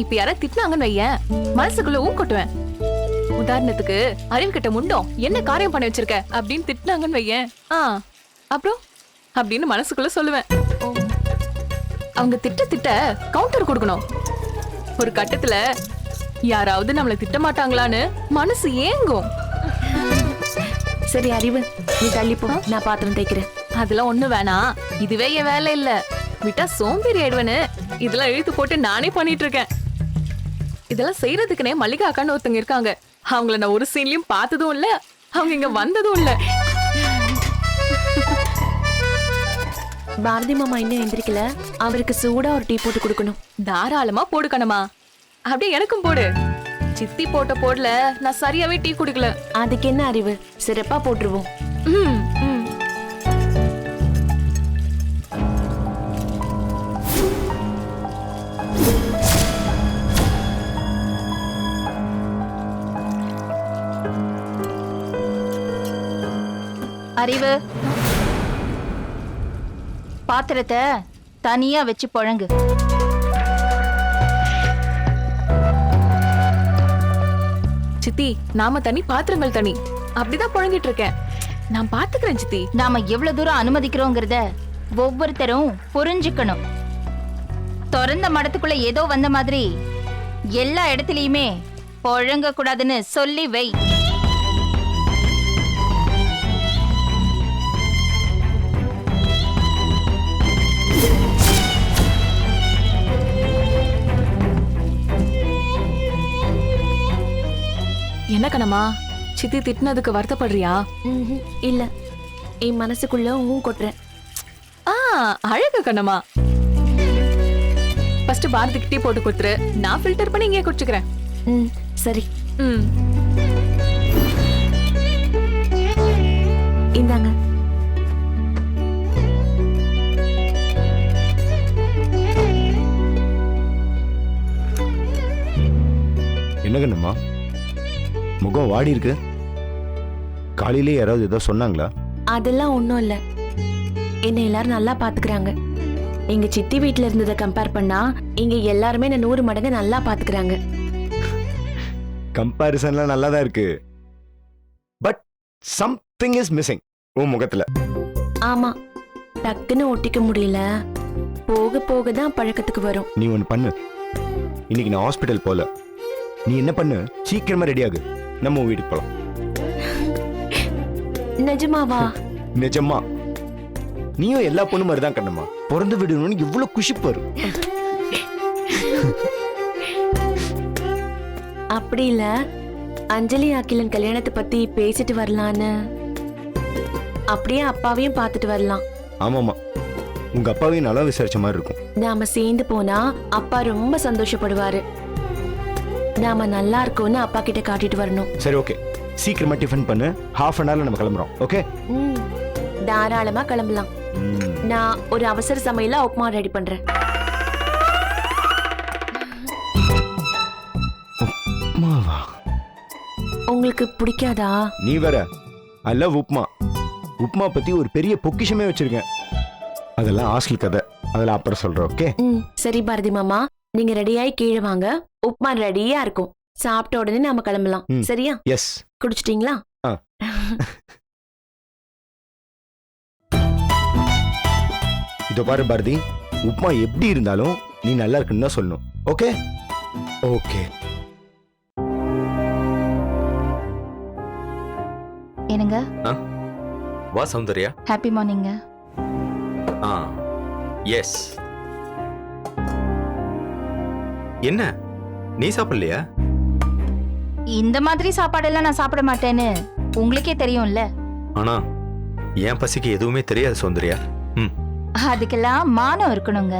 இப்ப யாராவது திட்டினாங்கன்னு வையேன், மனசுக்குள்ள கொட்டுவேன். உதாரணத்துக்கு அறிவு கிட்ட முண்டோம் என்ன காரியம் பண்ணி வச்சிருக்க அப்படின்னு திட்டினாங்கன்னு வையேன், அப்புறம் அப்படின்னு மனசுக்குள்ள சொல்லுவேன். அவங்க திட்ட கவுண்டர் கொடுக்கணும். ஒரு கட்டத்துல யாராவது நம்மள திட்ட மாட்டாங்களான்னு மனசு ஏங்கும். சரி அறிவு, நீ தள்ளிப்போ, நான் பாத்திரம் தேய்க்கிறேன். அதெல்லாம் ஒண்ணு வேணாம், இதுவே என் வேலை இல்ல. விட்டா சோம்பேறி ஆயிடுவேன்னு இதெல்லாம் இழுத்து போட்டு நானே பண்ணிட்டு இருக்கேன். இதெல்லாம் செய்யறதுக்குனே மல்லிகா அக்கான்னு ஒருத்தங்க இருக்காங்க. அவங்கள நான் ஒரு சீன்லயும் பார்த்ததும் இல்ல, அவங்க இங்க வந்ததும் இல்ல. பாரதி மாமா இன்னும் எந்திரிக்கல, அவருக்கு சூடா ஒரு டீ போட்டு கொடுக்கணும். தாராளமா போடுக்கணுமா? அப்படியே எனக்கும் போடு. சித்தி போடல, நான் சரியாவே டீ குடிக்கல. அதுக்கு என்ன அறிவு, சிறப்பா போட்டுருவோம். அறிவு, பாத்திரத்தை தனியா வச்சு புழங்கு. சித்தி, நாம தனி பாத்திரங்கள் தனி, அப்படிதான் புழங்கிட்டு இருக்கேன். நான் பாத்துக்கிறேன் சித்தி. நாம எவ்வளவு தூரம் அனுமதிக்கிறோங்கிறத ஒவ்வொருத்தரும் புரிஞ்சுக்கணும். திறந்த மடத்துக்குள்ள ஏதோ வந்த மாதிரி எல்லா இடத்துலயுமே புழங்க கூடாதுன்னு சொல்லி வை. என்ன கணமா, சித்தி திட்டினதுக்கு வருத்தப்படுறியா? இல்ல, என் மனசுக்குள்ள கொட்டுறேன். அழகு கணமா. ஃபர்ஸ்ட் பாரதிக்கு டீ போட்டு கொடுத்துரு, நான் ஃபில்டர் பண்ணி இங்கே குடிச்சுக்கிறேன். சரி. இந்தாங்க. என்ன கண்ணம்மா, முகம் வாடி இருக்கு? காலையிலே யாராவது ஏதோ சொன்னாங்களா? அதெல்லாம் ஒண்ணும் இல்ல, என்ன எல்லாரும் நல்லா பாத்துக்கிறாங்க. எங்க சித்தி வீட்டுல இருந்ததை கம்பேர் பண்ணா இங்க எல்லாருமே என்ன 100 மடங்கு நல்லா பாத்துக்கிறாங்க. கம்பேரிசன்லாம் நல்லா தான் இருக்கு, பட் சம்திங் இஸ் மிஸ்ஸிங் உன் முகத்துல. ஆமா, டக்குன்னு ஒட்டிக்க முடியல, போக போக தான் பழக்கத்துக்கு வரும். நீ ஒன்னு பண்ணு, இன்னைக்கு நான் ஹாஸ்பிட்டல் போல, நீ என்ன பண்ணு, சீக்கிரமா ரெடி ஆகு, நம்ம வீட்டுக்கு போலாம். நிஜமாவா? நிஜமா. நீயும் எல்லா பொண்ணு மாதிரி தான் கண்ணம்மா, பிறந்து விடணும்னு இவ்வளவு குஷிப்பாரு. அப்படி இல்ல, அஞ்சலி அகிலன் கல்யாணத்தை பத்தி பேசிட்டு வரலான்னு. அப்படியே அப்பாவையும் பார்த்துட்டு வரலாம். ஆமாமா, உங்க அப்பாவையும் நல்லா விசாரிச்ச மாதிரி இருக்கும். நாம சேர்ந்து போனா அப்பா ரொம்ப சந்தோஷப்படுவாரு. நாம நல்லா இருக்கோம்னு அப்பா கிட்ட காட்டிட்டு வரணும். சரி, ஓகே, சீக்கிரமா டிஃபன் பண்ணு, ½ அன் ஹவர்ல நம்ம கிளம்புறோம். ஓகே, தாராளமா கிளம்பலாம். நான் ஒரு அவசர சமையல உப்புமா ரெடி பண்றேன். உப்புமாவா? உங்களுக்கு பிடிக்காதா? நீ வேற, ஐ லவ் உப்புமா. உப்புமா பத்தி ஒரு பெரிய பொக்கிஷமே வச்சிருக்கேன். அதெல்லாம் ஹாஸ்டல் கதை, அதெல்லாம் அப்புறம் சொல்றேன். ஓகே? சரி பாரதி மாமா, நீங்க ரெடியாயி கீழே வாங்க, உப்புமா ரெடியா இருக்கும். சாப்பிட்ட உடனே நாம கிளம்பலாம். சரியா? எஸ். குடிச்சிட்டீங்களா? இதோ பாரு பாரதி, உப்புமா எப்படி இருந்தாலும் நீ நல்லா இருக்குன்னு தான் சொல்லணும். ஓகே? ஓகே. என்னங்க? வா சௌந்தர்யா. ஹாப்பி மார்னிங்க. எஸ். என்ன, நீ சாப்பிடலையா? இந்த மாதிரி சாப்பாடெல்லாம் நான் சாப்பிட மாட்டேன்னு உங்களுக்கே தெரியும்ல. ஆனா என் பசிக்கு எதுவுமே தெரியாது சௌந்தர்யா. அதுக்கெல்லாம் மானம் இருக்கணுங்க.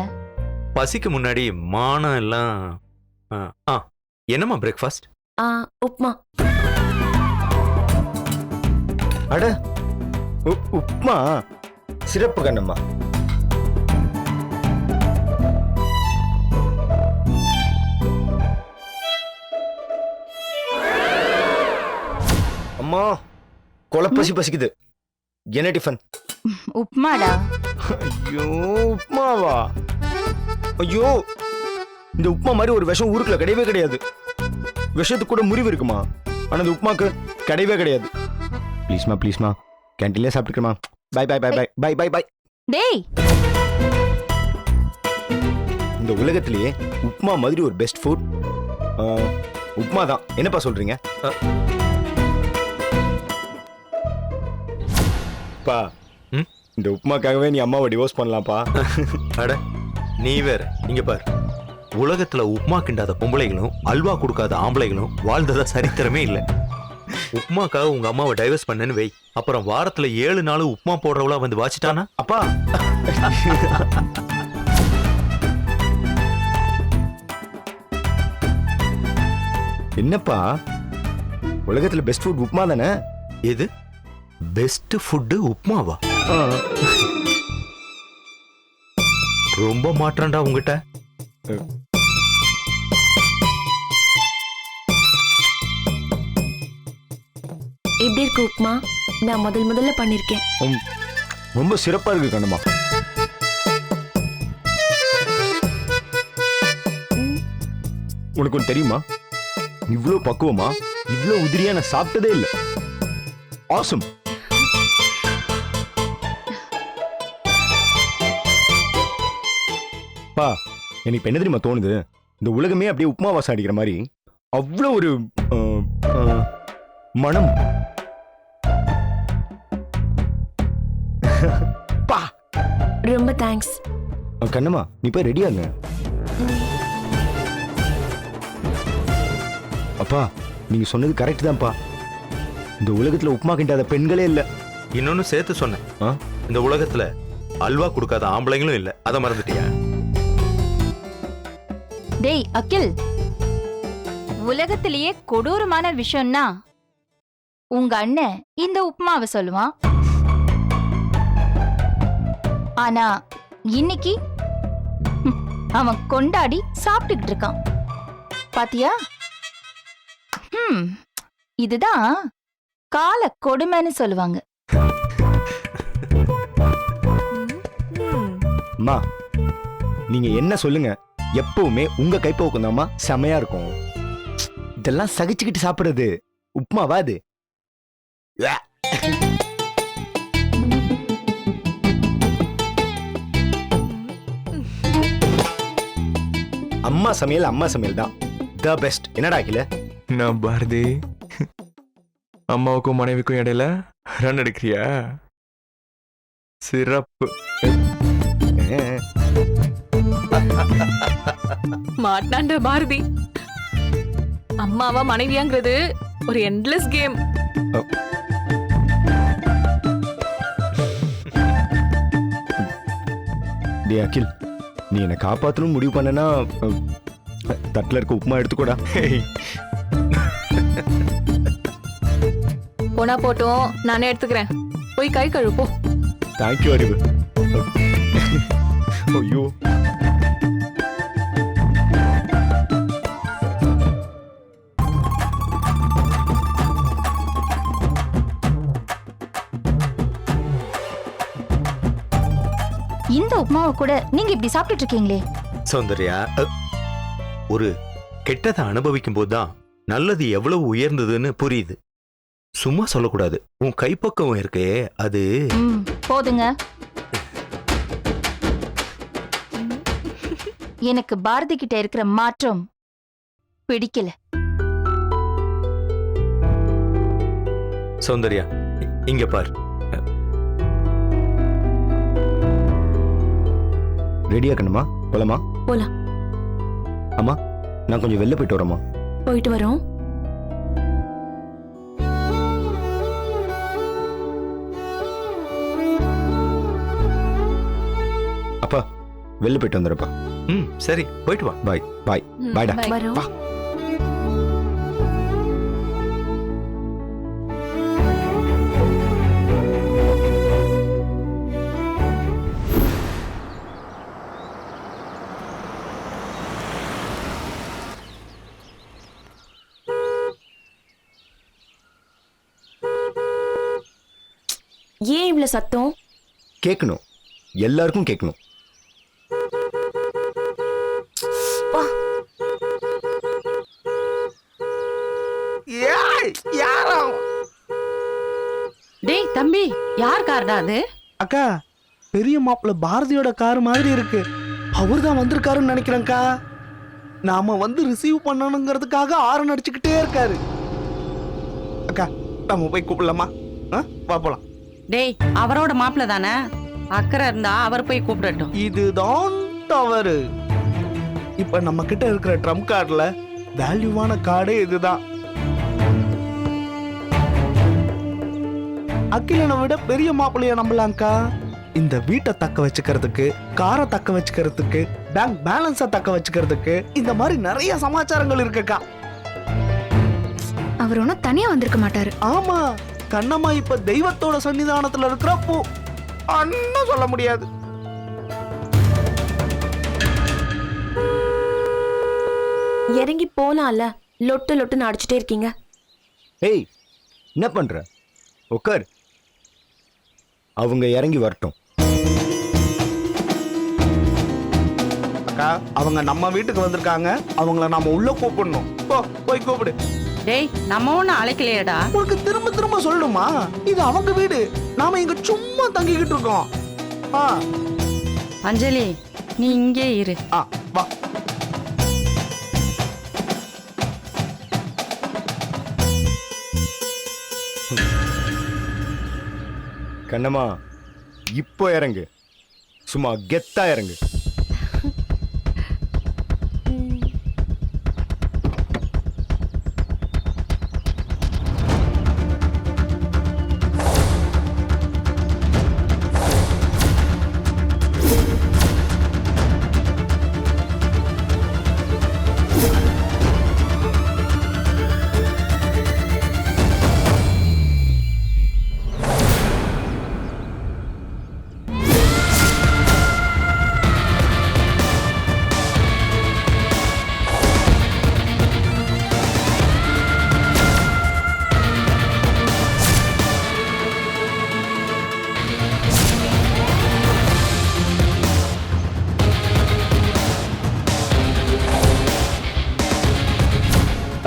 பசிக்கு முன்னாடி மானம் எல்லாம். என்னம்மா பிரேக்ஃபாஸ்ட்? உப்புமா. அட, உப்புமா சிறப்பு கண்ணம்மா. அம்மா, கொலப்பசி பசிக்குது. என்ன டிஃபன்? உப்புமாடா. ஐயோ, உப்புமாவா? ஐயோ, இந்த உப்புமா மாதிரி ஒரு விஷம் ஊருக்குள்ள கிடையவே கிடையாது. விஷத்துக்கு கூட முறிவு இருக்குமா, ஆனா இந்த உப்புமாக்கு கிடையவே கிடையாது. ப்ளீஸ்மா கேன்டீன்ல சாப்பிட்டுக்கமா. Bye bye bye bye bye bye bye. டேய், இந்த உலகத்திலேயே உப்புமா மாதிரி ஒரு பெஸ்ட் ஃபுட் உப்புமா தான். என்னப்பா சொல்றீங்க? பா, இந்த உப்புமாக்காகவே நீ அம்மாவை டிவோர்ஸ் பண்ணலாம்ப்பா. அட நீ வேற. இங்க பார், உலகத்துல உப்புமா கிண்டாத பொம்பளைகளும் அல்வா கொடுக்காத ஆம்பளைகளும் வாழ்ந்ததா சரித்திரமே இல்லை. உப்புமாக்காக உங்க அம்மாவை டைவர்ஸ் பண்ணேன்னு வை, அப்புறம் வாரத்துல 7 நாள் உப்புமா போடுறவளா வந்து வாச்சிட்டானா? அப்பா, என்னப்பா, உலகத்துல பெஸ்ட் ஃபுட் உப்புமா தானே? எது பெஸ்ட் ஃபுட்டு உப்புமாவா? ரொம்ப மாற்றண்டா உங்ககிட்ட. எப்படி இருக்கு உப்புமா? நான் முதல்ல பண்ணிருக்கேன். ரொம்ப சிறப்பா இருக்கு கண்ணம்மா. உனக்கு ஒன்று தெரியுமா, இவ்வளோ பக்குவமா இவ்வளோ உதிரியா நான் சாப்பிட்டதே இல்லை. ஆசம். பா, எனக்கு இப்ப என்ன தெரியுமா தோணுது, இந்த உலகமே அப்படியே உப்புமா வாசம் அடிக்கிற மாதிரி அவ்வளோ ஒரு மனம். பா, ரொம்ப தேங்க்ஸ். கண்ணம்மா, நீ போய் ரெடியாங்க. அப்பா, நீங்க சொன்னது கரெக்ட் தான்ப்பா. இந்த உலகத்துல உப்புமா கிண்டாத பெண்களே இல்ல. இன்னொன்னு சேர்த்து சொன்னேன், இந்த உலகத்துல அல்வா கொடுக்காத ஆம்பளைங்களும் இல்ல. அத மறந்துட்டியா? டேய் அகில், உலகத்திலேயே கொடூரமான விஷயம்னா உங்க அண்ணன் இந்த உப்புமாவை சொல்லுவான். ஆனா இன்னைக்கு அவன் கொண்டாடி சாப்பிட்டுக்கிட்டு இருக்கான். பாத்தியா? இதுதான் கால கொடுமைன்னு சொல்லுவாங்க. அம்மா, நீங்க என்ன சொல்லுங்க, எப்பவுமே உங்க கைப்போக்கம் தான்மா செமையா இருக்கும். இதெல்லாம் சகிச்சுக்கிட்டு சாப்பிடுறது உப்புமாவா அது? அம்மா சமையல் தான் தி பெஸ்ட். என்னடா அகில? நான் பாரதி, அம்மாவுக்கும் மனைவிக்கும் இடையில ரன் எடுக்கிறியா? சிறப்பு. மாட்டாண்ட பாரதி. அம்மாவா மனைவியாங்கிறது ஒரு எண்ட்லெஸ் கேம். டே அகில், நீ என்னை காப்பாத்தணும் முடிவு பண்ணனா தட்டுல இருக்க உப்புமா எடுத்துக்கூடா. போனா போட்டோம், நானே எடுத்துக்கிறேன். போய் கை கழுவு போ. தேங்க்யூ அறிவு. ஐயோ, இந்த உப்புமாவை கூட நீங்க இப்படி சாப்பிட்டுட்டு இருக்கீங்களே. சௌந்தர்யா, ஒரு கெட்டதை அனுபவிக்கும் போதுதான் நல்லது எவ்வளவு உயர்ந்ததுன்னு புரியுது. சும்மா சொல்லக்கூடாது. உன் கைப்பக்கம் இருக்கே அது. போதுங்க. எனக்கு பாரதி கிட்ட இருக்கிற மாற்றம் பிடிக்கல. சௌந்தர்யா, இங்க பார். ரெடியா கண்ணுமா? போலாமா? போலாம். அம்மா, நான் கொஞ்சம் வெளில போயிட்டு வரேம்மா. போயிட்டு வரோம். அப்பா, வெளில போயிட்டு வந்துடுறப்பா. சரி, போயிட்டு வா. பாய் பாய் பாய்டா. வரோம். வா. ஏன் இவ்வளவு சத்தம்? கேட்கணும், எல்லாருக்கும் கேட்கணும். யாரா டேய் தம்பி, யார் கார்டா அது? அக்கா, பெரிய மாப்பிள்ள பாரதியோட கார் மாதிரி இருக்கு. அவர் தான் வந்திருக்காருன்னு நினைக்கிறேன்க்கா. நாம வந்து ரிசீவ் பண்ணணுங்கிறதுக்காக ஆரன் அடிச்சுக்கிட்டே இருக்காரு. அக்கா, நம்ம போய் கூப்பிடலாமா? வா போலாம். டேய், அவரோட மாப்பிள்ள தானே, அக்கறை இருந்தா அவர் போய் கூப்பிடட்டும். இதுதான் தவறு. இப்ப நம்ம கிட்ட இருக்கிற ட்ரம்ப் கார்டுல வேல்யூவான கார்டே இதுதான். அகிலனை விட பெரிய மாப்பிள்ளைய நம்பலாம்க்கா. இந்த வீட்டை தக்க வச்சுக்கிறதுக்கு, காரை தக்க வச்சுக்கிறதுக்கு, பேங்க் பேலன்ஸை தக்க வச்சுக்கிறதுக்கு, இந்த மாதிரி நிறைய சமாச்சாரங்கள் இருக்குக்கா. அவர் ஒன்றும் தனியா வந்திருக்க மாட்டாரு. ஆமா, கண்ணம்மா இப்ப தெய்வத்தோட சன்னிதானத்துல இருக்கிறப்போ அண்ணன் சொல்ல முடியாது. இறங்கி போலாம்ல, லொட்டு லொட்டுன்னு அடிச்சுட்டே இருக்கீங்க. ஏய், என்ன பண்ற? உட்கார். அவங்க இறங்கி வரட்டும். அக்கா, அவங்க நம்ம வீட்டுக்கு வந்திருக்காங்க. அவங்கள நாம உள்ள கூப்பிடணும். போய் கூப்பிடு. டேய், நம்ம ஒன்னும் அழைக்கலையேடா. உங்களுக்கு திரும்ப திரும்ப சொல்லணுமா? இது அவங்க வீடு, நாம இங்க சும்மா தங்கிக்கிட்டு இருக்கோம். அஞ்சலி, நீ இங்கே இரு. வா. கண்ணம்மா, இப்போ இறங்கு. சும்மா கெத்தா இறங்கு.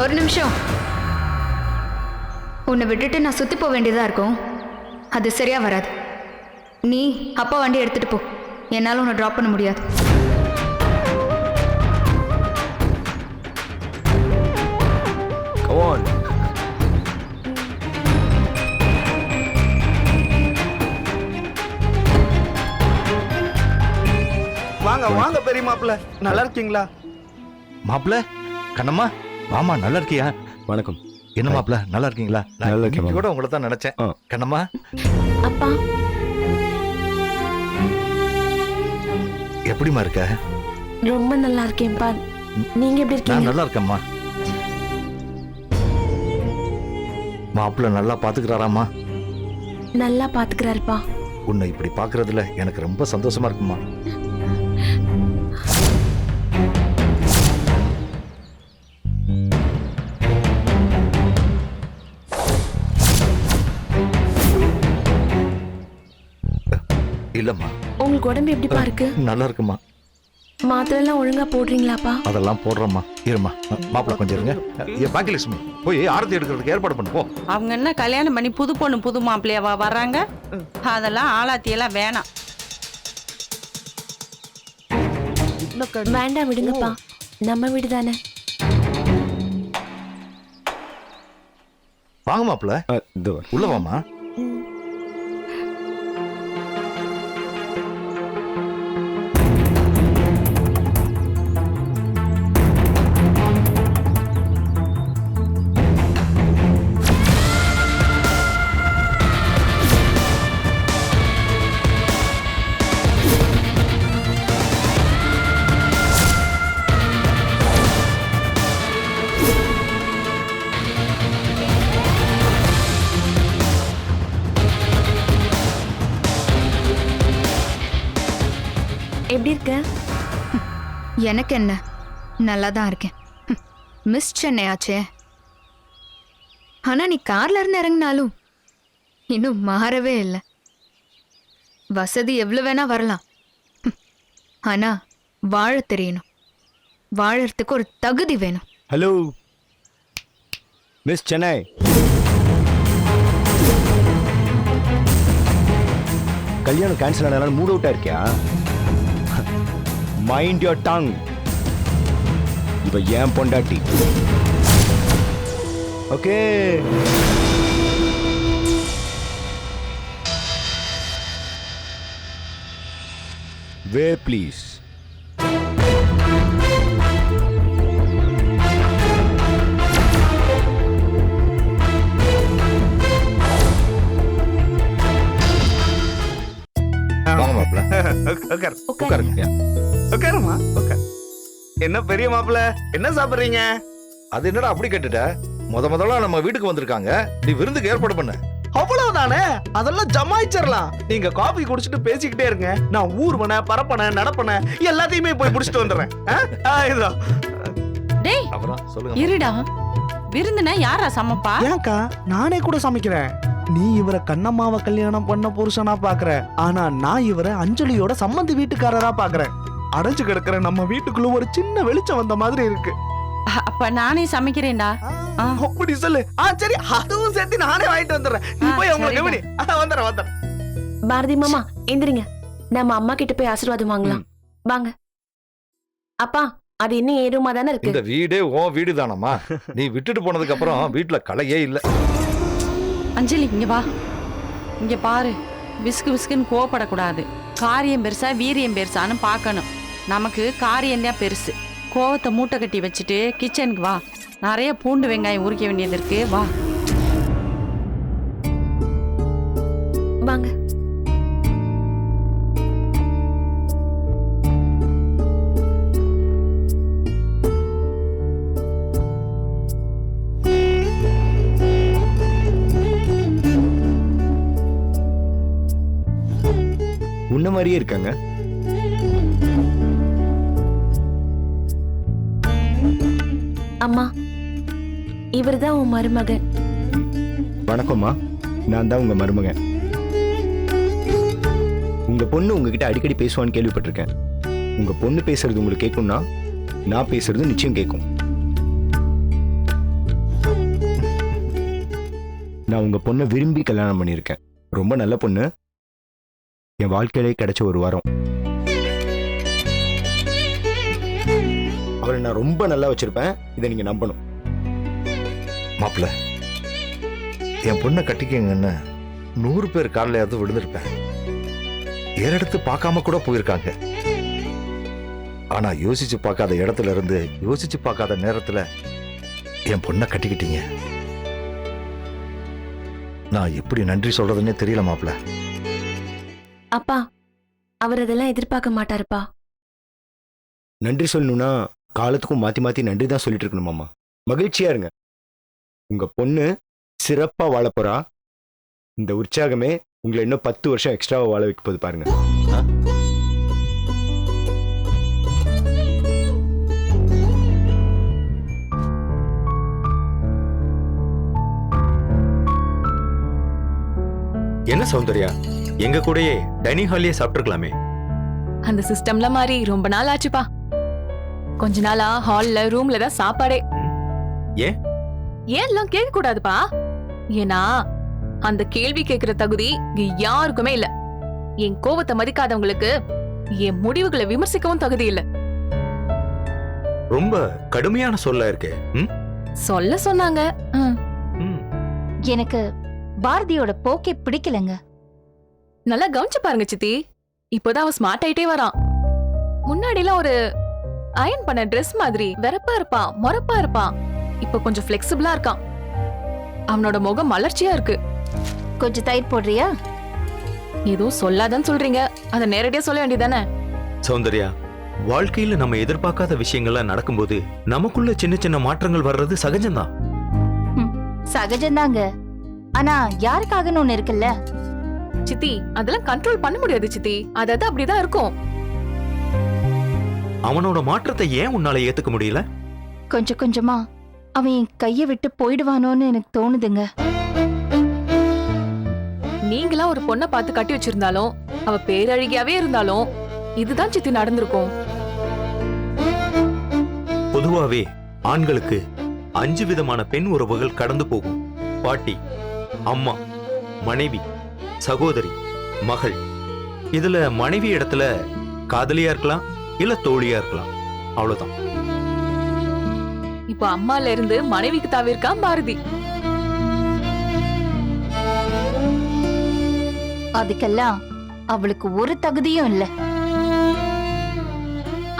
ஒரு நிமிஷம். உன்னை விட்டுட்டு நான் சுத்தி போக வேண்டியதா இருக்கும். அது சரியா வராது. நீ அப்பா வண்டி எடுத்துட்டு போ. என்னால உன்னை டிராப் பண்ண முடியாது. Come on. வாங்க வாங்க பெரிய மாப்பிள்ள, நல்லா இருக்கீங்களா? மாப்பிள்ள, கண்ணம்மா, மாமா நல்லா இருக்கியா? வணக்கம். என்ன மாப்பிள்ள, நல்லா இருக்கீங்களா? நல்லா இருக்கேன் இன்னைக்கு கூட உங்களை தான் நினைச்சேன். கண்ணம்மா, அப்பா, எப்படிமா இருக்க? ரொம்ப நல்லா இருக்கேன்ப்பா. நீங்க எப்படி நான் இருக்கீங்க? நல்லா இருக்கேம்மா. மாப்பிள்ள நல்லா பாத்துக்கிறாராமா? நல்லா பாத்துக்கிறாருப்பா. உன்னை இப்படி பாக்குறதுல எனக்கு ரொம்ப சந்தோஷமா இருக்குமா. இல்லம்மா, உங்களுக்கு உடம்பு எப்படிப்பா இருக்கு? நல்லா இருக்குமா. மாத்திரை எல்லாம் ஒழுங்கா போடுறீங்களாப்பா? அதெல்லாம் போடுறோம்மா. இருமா, மாப்பிள்ள கொஞ்சம் இருங்க. என் பாக்கியலட்சுமி, போய் ஆரத்தி எடுக்கிறதுக்கு ஏற்பாடு பண்ணு போ. அவங்க என்ன கல்யாணம் பண்ணி புது பொண்ணு புது மாப்பிள்ளையாவா வர்றாங்க? அதெல்லாம் ஆளாத்தியெல்லாம் வேணாம். வேண்டாம், விடுங்கப்பா. நம்ம வீடு தானே. வாங்க மாப்பிள்ள, உள்ள வாமா. எப்படி இருக்க? எனக்கு என்ன, நல்லா தான் இருக்கேன். மிஸ் சென்னை ஆச்சே. ஆனா நீ கார்ல இருந்து இறங்கினாலும் இன்னும் மாறவே இல்லை. வசதி எவ்வளவு வேணா வரலாம், ஆனா வாழ தெரியணும். வாழறதுக்கு ஒரு தகுதி வேணும். Hello miss Chennai. கல்யாணம் கேன்சல் ஆனாலும் மூட் அவுட்டா இருக்கியா? Mind your tongue. இவ ஏன் பொண்டாட்டி. ஓகே. Way please. வாங்க மாப்பிள்ள. உட்கார் உட்காருங்க. உட்காருமா உட்கார். என்ன பெரிய மாப்பிள்ள, என்ன சாப்பிடுறீங்க? அது என்னடா அப்படி கேட்டுட்ட? முதல்ல நம்ம வீட்டுக்கு வந்திருக்காங்க, நீ விருந்துக்கு ஏற்பாடு பண்ண. அவ்வளவுதானே, அதெல்லாம் ஜமாயிச்சிடலாம். நீங்க காபி குடிச்சிட்டு பேசிக்கிட்டே இருங்க. நான் ஊர்வன பரப்பன நடப்பன எல்லாத்தையுமே போய் புடிச்சிட்டு வந்துடுறேன். இதோ. டேய் அப்புறம் சொல்லுங்க. இருடா, விருந்துனா யாரா சமைப்பா? ஏன்க்கா, நானே கூட சமைக்கிறேன். நீ இவரை கண்ணம்மாவை கல்யாணம் பண்ண புருஷனா பாக்குற, ஆனா நான் இவரை அஞ்சலியோட சம்மந்தி வீட்டுக்காரரா பாக்குறேன். அடைஞ்சு கிடக்குற நம்ம வீட்டுக்குள்ள ஒரு சின்ன வெளிச்சம் வந்த மாதிரி இருக்கு. அப்ப நானே சமைக்கிறேன்டா. அப்படி சொல்லு. சரி, அதுவும் சேர்த்து நானே வாங்கிட்டு வந்துடுறேன். நீ போய் உங்களை கவனி. வந்துடுறேன். பாரதி மாமா எந்திரிங்க, நம்ம அம்மா கிட்ட போய் ஆசீர்வாதம் வாங்கலாம். வாங்க. அப்பா, அது இன்னும் ஏறுமா தானே இருக்கு. இந்த வீடே உன் வீடு தானம்மா. நீ விட்டுட்டு போனதுக்கு அப்புறம் வீட்டுல கலையே இல்ல. அஞ்சலி இங்க வா. இங்க பாரு, விஸ்கு விஸ்குன்னு கோவப்படக்கூடாது. காரியம் பெருசா வீரியம் பெருசான்னு பார்க்கணும். நமக்கு காரியம் தான் பெருசு. கோவத்தை மூட்டை கட்டி வச்சுட்டு கிச்சனுக்கு வா. நிறைய பூண்டு வெங்காயம் உரிக்க வேண்டியது இருக்கு. வா வாங்க. உன்ன மாதிரியே இருக்காங்க. அம்மா, இவர்தான் உன் மருமகன். வணக்கம்மா, நான் தான் உங்க மருமகன். உங்க பொண்ணு உங்ககிட்ட அடிக்கடி பேசுவான்னு கேள்விப்பட்டிருக்கேன். உங்க பொண்ணு பேசுறது உங்களுக்கு கேட்கும்னா நான் பேசுறது நிச்சயம் கேட்கும். நான் உங்க பொண்ணை விரும்பி கல்யாணம் பண்ணியிருக்கேன். ரொம்ப நல்ல பொண்ணு. என் வாழ்க்கையிலே கிடைச்ச ஒரு வரம். அவரை நான் ரொம்ப நல்லா வச்சிருப்பேன். இதை நீங்க நம்பணும். மாப்பிள்ள, என் பொண்ணை கட்டிக்கங்கன்னு 100 பேர் காலையாவது விழுந்திருப்பேன். ஏறெடுத்து பார்க்காம கூட போயிருக்காங்க. ஆனா யோசிச்சு பார்க்காத இடத்துல இருந்து யோசிச்சு பார்க்காத நேரத்துல என் பொண்ணை கட்டிக்கிட்டீங்க. நான் எப்படி நன்றி சொல்றதுன்னே தெரியல மாப்பிள்ள. அப்பா, அவர் அதெல்லாம் எதிர்பார்க்க மாட்டாருப்பா. நன்றி சொல்லணும்னா காலத்துக்கும் மாத்தி மாத்தி நன்றி தான் சொல்லிட்டு இருக்கணுமாமா. மகிழ்ச்சியா இருங்க. உங்க பொண்ணு சிறப்பா வாழ போறா. இந்த உற்சாகமே உங்களை இன்னும் 10 வருஷம் எக்ஸ்ட்ராவா வாழ வைக்க போகுது பாருங்க. என்ன சௌந்தர்யா, எங்க கூடயே டைனிங் ஹால்லயே சாப்பிட்டுருக்கலாமே. அந்த சிஸ்டம்ல மாறி ரொம்ப நாள் ஆச்சுப்பா. கொஞ்ச நாளா ஹால்ல ரூம்ல தான் சாப்பாடே. ஏன் ஏன்லாம் கேட்க கூடாதுப்பா. ஏன்னா அந்த கேள்வி கேட்கிற தகுதி இங்க யாருக்குமே இல்ல. என் கோவத்தை மதிக்காதவங்களுக்கு என் முடிவுகளை விமர்சிக்கவும் தகுதி இல்ல. ரொம்ப கடுமையான சொல்ல இருக்கு. சொல்ல சொன்னாங்க. எனக்கு பாரதியோட போக்கே பிடிக்கலங்க. நல்லா கவனிச்சு பாருங்க சித்தி. இப்போதான் அவன் ஸ்மார்ட் ஆயிட்டே வரான். முன்னாடிலாம் ஒரு அயன் பண்ண ட்ரெஸ் மாதிரி வெறப்பா இருப்பான், மொறப்பா இருப்பான். இப்ப கொஞ்சம் பிளெக்சிபிளா இருக்கான். அவனோட முகம் மலர்ச்சியா இருக்கு. கொஞ்சம் தயிர் போடுறியா? ஏதோ சொல்லாதன்னு சொல்றீங்க, அத நேரடியா சொல்ல வேண்டியதானே? சௌந்தர்யா, வாழ்க்கையில நம்ம எதிர்பார்க்காத விஷயங்கள்லாம் நடக்கும்போது நமக்குள்ள சின்ன சின்ன மாற்றங்கள் வர்றது சகஜம்தான். சகஜம்தாங்க. ஆனா யாருக்காகன்னு ஒண்ணு இருக்குல்ல சித்தி. அதெல்லாம் கண்ட்ரோல் பண்ண முடியாது சித்தி. அதாவது அப்படிதான் இருக்கும். அவனோட மாற்றத்தை ஏன் உன்னால ஏத்துக்க முடியல? கொஞ்சம் கொஞ்சமா அவன் என் கைய விட்டு போயிடுவானோன்னு எனக்கு தோணுதுங்க. நீங்களா ஒரு பொண்ணை பார்த்து கட்டி வச்சிருந்தாலும் அவ பேரழகியாவே இருந்தாலும் இதுதான் சித்தி நடந்திருக்கும். பொதுவாவே ஆண்களுக்கு 5 விதமான பெண் உறவுகள் கடந்து போகும். பாட்டி, அம்மா, மனைவி, சகோதரி, மகள் இதுல மனைவி இடத்துல காதலியா இருக்கலாம் இல்ல தோழியா இருக்கலாம், அவ்வளவுதான். இப்போ அம்மால இருந்து மனைவிக்கு தாவிருக்கான் பாரதி. அதுக்கெல்லாம் அவளுக்கு ஒரு தகுதியும் இல்ல.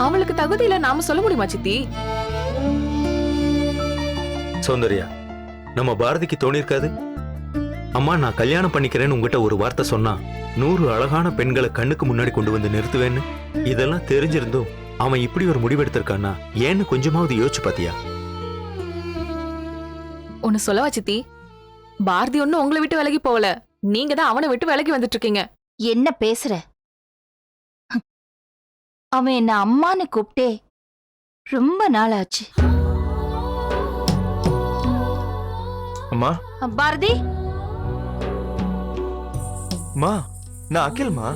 அவளுக்கு தகுதியில நாம சொல்ல முடியுமா சித்தி? சௌந்தர்யா, நம்ம பாரதிக்கு தோணிருக்காது? அம்மா நான் கல்யாணம் பண்ணிக்கிறேன்னு உங்ககிட்ட ஒரு வார்த்தை சொன்னா 100 அழகான பெண்களை கண்ணுக்கு முன்னாடி கொண்டு வந்து நிறுத்துவேன்னு. இதெல்லாம் தெரிஞ்சிருந்தும் அவன் இப்படி ஒரு முடிவெடுத்திருக்கான்னா ஏன்னு கொஞ்சமாவது யோசிச்சு பாத்தியா? ஒன்னு சொல்லவா சித்தி? பாரதி ஒன்னும் உங்களை விட்டு விலகி போகல, நீங்க தான் அவனை விட்டு விலகி வந்துட்டு இருக்கீங்க. என்ன பேசுற? அவன் என்ன அம்மான்னு கூப்பிட்டே ரொம்ப நாள் ஆச்சு. அம்மா பாரதி, மா, நான் அகில்மா.